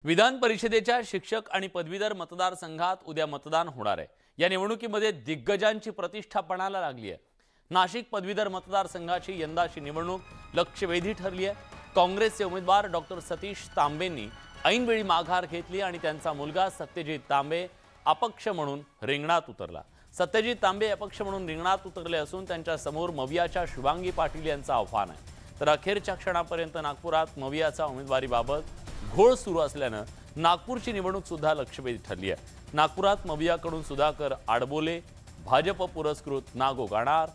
विधान परिषदेच्या शिक्षक आणि पदवीधर मतदारसंघात उद्या मतदान होणार आहे। या निवडणुकीमध्ये दिग्गजांची प्रतिष्ठा पणाला लागली आहे। नाशिक पदवीधर मतदारसंघाची यंदाची निवडणूक लक्षवेधी ठरली आहे। काँग्रेसचे उमेदवार डॉक्टर सतीश तांबेंनी ऐनवेळी माघार घेतली आणि त्यांचा मुलगा सत्यजित तांबे अपक्ष म्हणून रिंगणात उतरला। सत्यजित तांबे अपक्ष म्हणून रिंगणात उतरले असून त्यांच्या समोर मवियाच्या शुभांगी पाटील यांचं आव्हान आहे। तर अखेरच्या क्षणापर्यंत नागपुरात मवियाचा उमेदवारीबाबत घोळ सुरू असल्याने नागपूरची निवडणूक सुद्धा लक्षवेधी ठरली आहे। नागपुरात मवियाकडून सुधाकर आडबोले भाजप पुरस्कृत नागो गाणार,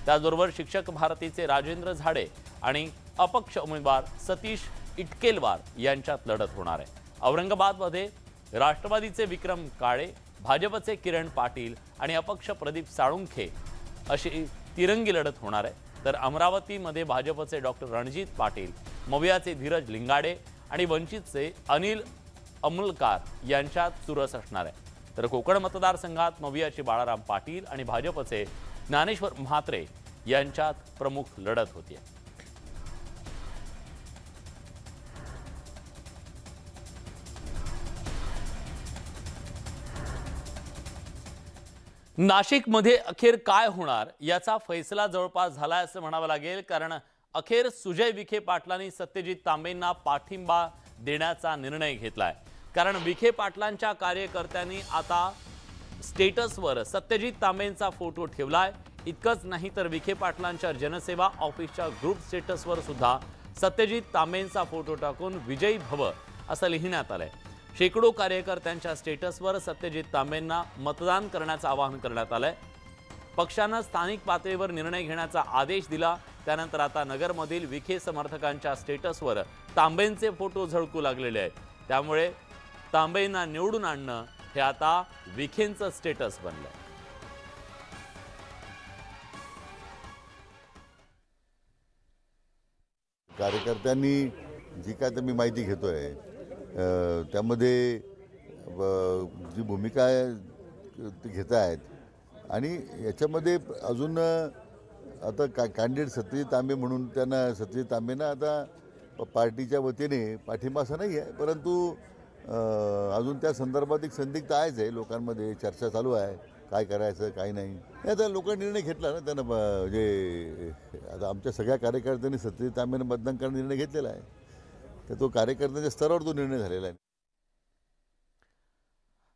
त्याचबरोबर शिक्षक भारतीचे राजेंद्र झाडे आणि अपक्ष उमेदवार सतीश इटकेलवार यांच्यात लढत होणार आहे। औरंगाबादमध्ये राष्ट्रवादीचे विक्रम काळे, भाजपचे किरण पाटील आणि अपक्ष प्रदीप साळुंखे अशी तिरंगी लढत होणार आहे। तर अमरावतीमध्ये भाजपचे डॉक्टर रणजित पाटील, मवियाचे धीरज लिंगाडे आणि वंचितचे अनिल अमलकार यांच्यात चुरस असणार आहे। तर कोकण मतदारसंघात मवियाचे बाळाराम पाटील आणि भाजपचे ज्ञानेश्वर म्हात्रे यांच्यात प्रमुख लढत होती। नाशिकमध्ये अखेर काय होणार याचा फैसला जवळपास झालाय असं म्हणावं लागेल, कारण अखेर सुजय विखे पाटलांनी सत्यजित तांबेंना पाठिंबा देण्याचा निर्णय घेतलाय। कारण विखे पाटलांच्या कार्यकर्त्यांनी आता स्टेटसवर सत्यजित तांबेंचा फोटो ठेवलाय। इतकंच नाही तर विखे पाटलांच्या जनसेवा ऑफिसच्या ग्रुप स्टेटसवर सुद्धा सत्यजित तांबेंचा फोटो टाकून विजयी भव असं लिहिण्यात आलंय। शेकडो कार्यकर्त्यांच्या स्टेटसवर सत्यजित तांबेंना मतदान करण्याचं आवाहन करण्यात आलंय। पक्षानं स्थानिक पातळीवर निर्णय घेण्याचा आदेश दिला, त्यानंतर आता नगरमधील विखे समर्थकांच्या स्टेटसवर तांबेंचे फोटो झळकू लागलेले आहेत। त्यामुळे तांबेंना निवडून आणणं हे आता विखेंचं स्टेटस बनलंय। कार्यकर्त्यांनी जी काय मी माहिती घेतोय त्यामध्ये जी भूमिका ती घेत आहेत आणि याच्यामध्ये अजून आता कॅन्डिडेट सत्यजित तांबे म्हणून त्यांना सत्यजित तांबेंना आता पार्टीच्या वतीने पाठिंबा असा नाही आहे, परंतु अजून त्या संदर्भात एक संदिग्ध आहेच आहे। लोकांमध्ये चर्चा चालू आहे काय करायचं काय नाही। आता लोकांनी निर्णय घेतला ना, त्यांना जे आता आमच्या सगळ्या कार्यकर्त्यांनी सत्यजित तांबेंना मतदान करण्याचा निर्णय घेतलेला आहे, तर तो कार्यकर्त्यांच्या स्तरावर तो निर्णय झालेला आहे।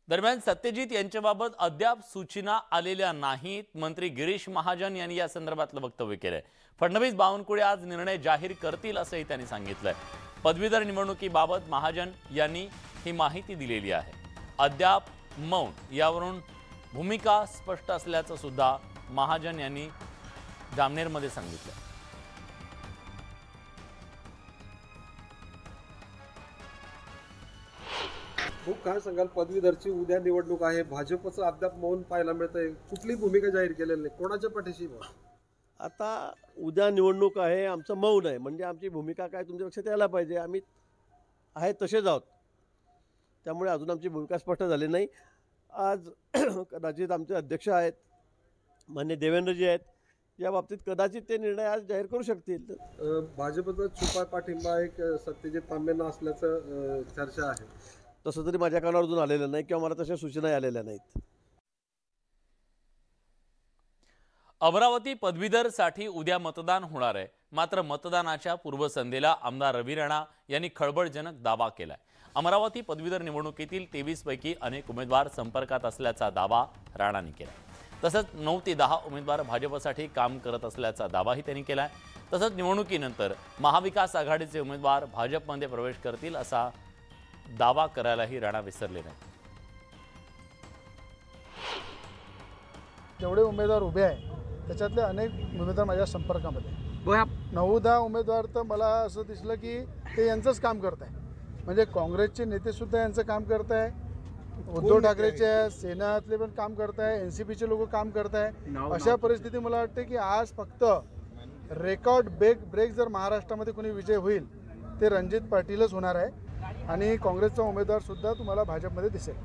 दरम्यान सत्यजित यांच्याबाबत अद्याप सूचना आलेल्या नाहीत। मंत्री गिरीश महाजन यांनी या संदर्भातलं वक्तव्य केलंय। फडणवीस बावनकुळे आज निर्णय जाहीर करतील असंही त्यांनी सांगितलंय। पदवीधर निवडणुकीबाबत महाजन यांनी ही माहिती दिलेली आहे। अद्याप मौन यावरून भूमिका स्पष्ट असल्याचं सुद्धा महाजन यांनी जामनेरमध्ये सांगितलं। काय सांगाल, पदवीधरची उद्या निवडणूक आहे, भाजपचं अद्याप मौन पाहायला मिळतंय, कुठली भूमिका जाहीर केलेली नाही, कोणाच्या पाठीशी? आता उद्या निवडणूक आहे, आमचं मौन आहे, म्हणजे आमची भूमिका काय तुमच्या लक्षात यायला पाहिजे। आम्ही आहे तसेच आहोत, त्यामुळे अजून आमची भूमिका स्पष्ट झाली नाही। आज कदाचित आमचे अध्यक्ष आहेत माननीय देवेंद्रजी आहेत, या बाबतीत कदाचित ते निर्णय आज जाहीर करू शकतील। भाजपचा छुपा पाठिंबा एक सत्यजित तांबेंना असल्याचं चर्चा आहे। तसं तरी माझ्या कानावर अजून आलेलं नाही किंवा मला तशा सूचना आलेल्या नाहीत। अमरावती पदवीधरसाठी उद्या मतदान होणार आहे, मात्र मतदानाच्या पूर्वसंध्येला आमदार रवी राणा यांनी खळबळजनक दावा केलाय। अमरावती पदवीधर निवडणुकीतील 23 पैकी अनेक उमेदवार संपर्कात असल्याचा दावा राणांनी केला। तसंच 9 ते 10 उमेदवार भाजपसाठी काम करत असल्याचा दावाही त्यांनी केलाय। तसंच निवडणुकीनंतर महाविकास आघाडीचे उमेदवार भाजपमध्ये प्रवेश करतील असा दावा करायलाही राणा विसरले नाही। जेवढे उमेदवार उभे आहेत त्याच्यातले अनेक उमेदवार माझ्या संपर्कामध्ये 9-10 उमेदवार तर मला असं दिसलं की ते यांचंच काम करत आहे, म्हणजे काँग्रेसचे नेते सुद्धा यांचं काम करत आहे, उद्धव ठाकरेचे सेनातले पण काम करत आहे, NCPचे लोक काम करत आहे। अशा परिस्थिती मला वाटते की आज फक्त रेकॉर्ड ब्रेक जर महाराष्ट्रामध्ये कोणी विजय होईल ते रणजित पाटीलच होणार आहे आणि काँग्रेसचा उमेदवार सुद्धा तुम्हाला भाजपमध्ये दिसेल।